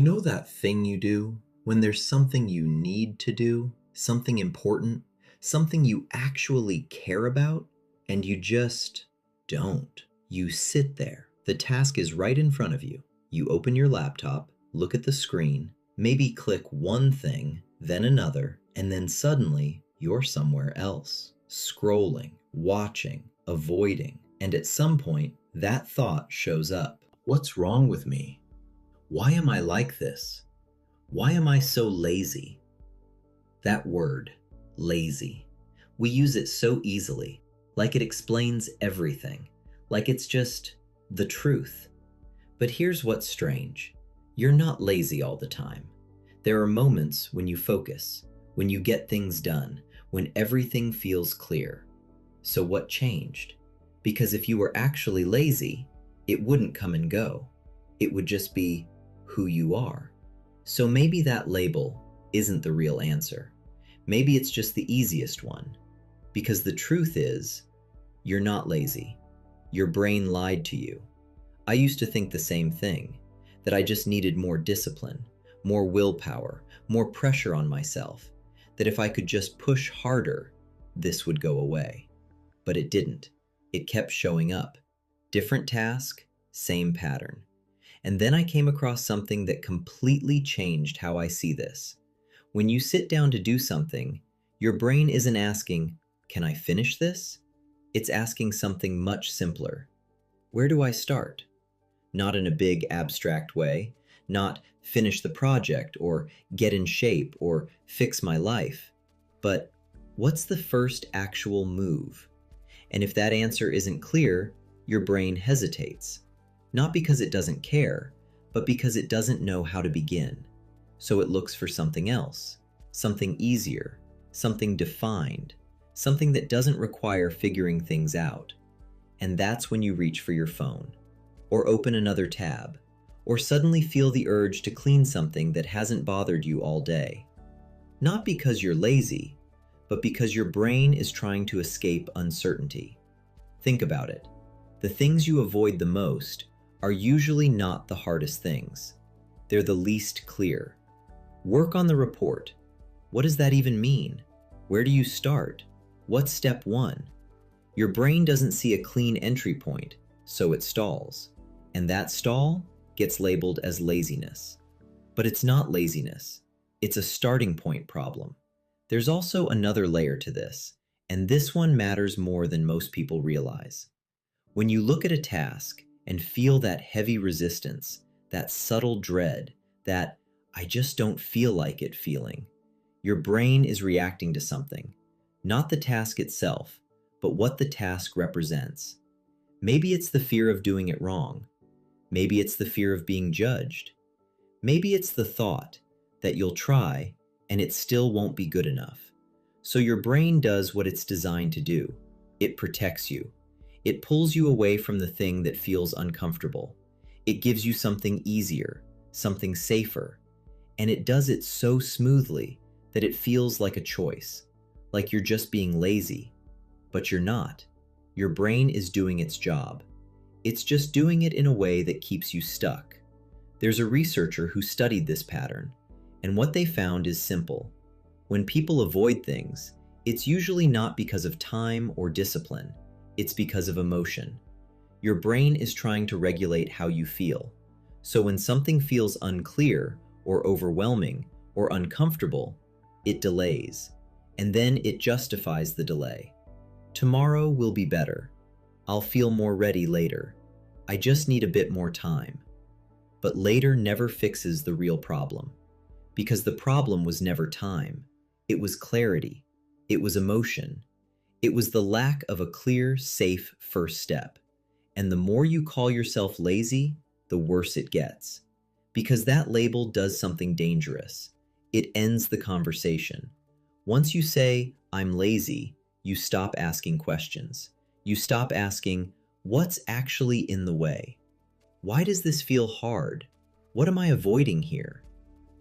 You know that thing you do when there's something you need to do, something important, something you actually care about, and you just don't. You sit there. The task is right in front of you. You open your laptop, look at the screen, maybe click one thing, then another, and then suddenly you're somewhere else. Scrolling, watching, avoiding, and at some point, that thought shows up. What's wrong with me? Why am I like this? Why am I so lazy? That word, lazy. We use it so easily, like it explains everything, like it's just the truth. But here's what's strange. You're not lazy all the time. There are moments when you focus, when you get things done, when everything feels clear. So what changed? Because if you were actually lazy, it wouldn't come and go. It would just be who you are. So maybe that label isn't the real answer. Maybe it's just the easiest one. Because the truth is, you're not lazy. Your brain lied to you. I used to think the same thing, that I just needed more discipline, more willpower, more pressure on myself, that if I could just push harder, this would go away. But it didn't. It kept showing up. Different task, same pattern. And then I came across something that completely changed how I see this. When you sit down to do something, your brain isn't asking, "Can I finish this?" It's asking something much simpler. Where do I start? Not in a big abstract way, not finish the project or get in shape or fix my life, but what's the first actual move? And if that answer isn't clear, your brain hesitates. Not because it doesn't care, but because it doesn't know how to begin. So it looks for something else, something easier, something defined, something that doesn't require figuring things out. And that's when you reach for your phone, or open another tab, or suddenly feel the urge to clean something that hasn't bothered you all day. Not because you're lazy, but because your brain is trying to escape uncertainty. Think about it. The things you avoid the most are usually not the hardest things. They're the least clear. Work on the report. What does that even mean? Where do you start? What's step one? Your brain doesn't see a clean entry point, so it stalls. And that stall gets labeled as laziness. But it's not laziness. It's a starting point problem. There's also another layer to this, and this one matters more than most people realize. When you look at a task and feel that heavy resistance, that subtle dread, that "I just don't feel like it" feeling, your brain is reacting to something, not the task itself, but what the task represents. Maybe it's the fear of doing it wrong. Maybe it's the fear of being judged. Maybe it's the thought that you'll try and it still won't be good enough. So your brain does what it's designed to do. It protects you. It pulls you away from the thing that feels uncomfortable. It gives you something easier, something safer. And it does it so smoothly that it feels like a choice, like you're just being lazy. But you're not. Your brain is doing its job. It's just doing it in a way that keeps you stuck. There's a researcher who studied this pattern, and what they found is simple. When people avoid things, it's usually not because of time or discipline. It's because of emotion. Your brain is trying to regulate how you feel. So when something feels unclear or overwhelming or uncomfortable, it delays. And then it justifies the delay. Tomorrow will be better. I'll feel more ready later. I just need a bit more time. But later never fixes the real problem. Because the problem was never time. It was clarity. It was emotion. It was the lack of a clear, safe first step. And the more you call yourself lazy, the worse it gets. Because that label does something dangerous. It ends the conversation. Once you say, "I'm lazy," you stop asking questions. You stop asking, "What's actually in the way? Why does this feel hard? What am I avoiding here?"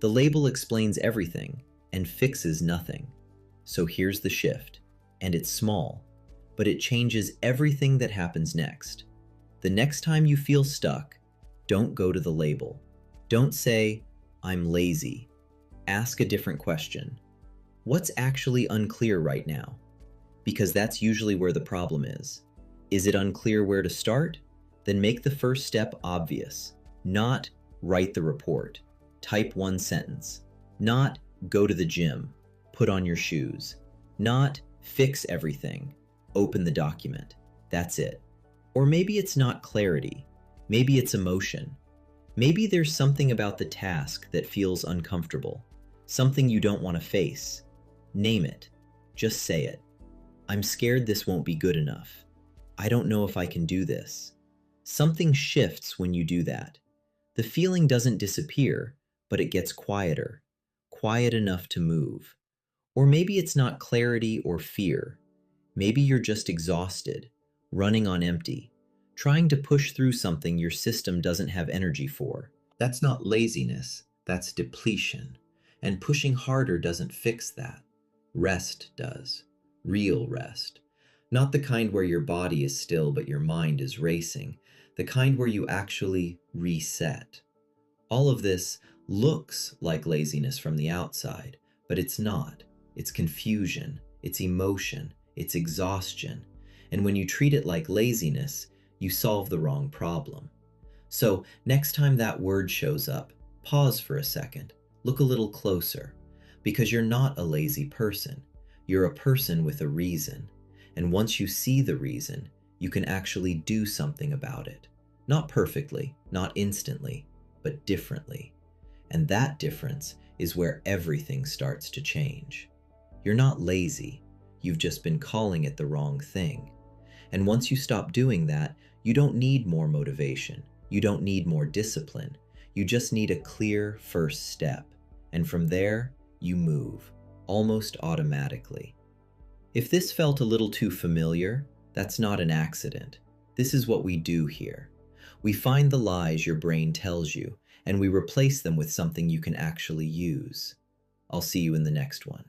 The label explains everything and fixes nothing. So here's the shift. And it's small, but it changes everything that happens next. The next time you feel stuck, don't go to the label. Don't say, I'm lazy. Ask a different question. What's actually unclear right now? Because that's usually where the problem is. Is it unclear where to start? Then make the first step obvious. Not write the report, type one sentence. Not go to the gym, put on your shoes. Not fix everything, open the document. That's it. Or maybe it's not clarity. Maybe it's emotion. Maybe there's something about the task that feels uncomfortable, something you don't want to face. Name it. Just say it. I'm scared this won't be good enough. I don't know if I can do this. Something shifts when you do that. The feeling doesn't disappear, but it gets quieter, quiet enough to move. Or maybe it's not clarity or fear. Maybe you're just exhausted, running on empty, trying to push through something your system doesn't have energy for. That's not laziness, that's depletion. And pushing harder doesn't fix that. Rest does. Real rest. Not the kind where your body is still but your mind is racing. The kind where you actually reset. All of this looks like laziness from the outside, but it's not. It's confusion, it's emotion, it's exhaustion. And when you treat it like laziness, you solve the wrong problem. So next time that word shows up, pause for a second, look a little closer, because you're not a lazy person. You're a person with a reason. And once you see the reason, you can actually do something about it. Not perfectly, not instantly, but differently. And that difference is where everything starts to change. You're not lazy. You've just been calling it the wrong thing. And once you stop doing that, you don't need more motivation. You don't need more discipline. You just need a clear first step. And from there, you move, almost automatically. If this felt a little too familiar, that's not an accident. This is what we do here. We find the lies your brain tells you, and we replace them with something you can actually use. I'll see you in the next one.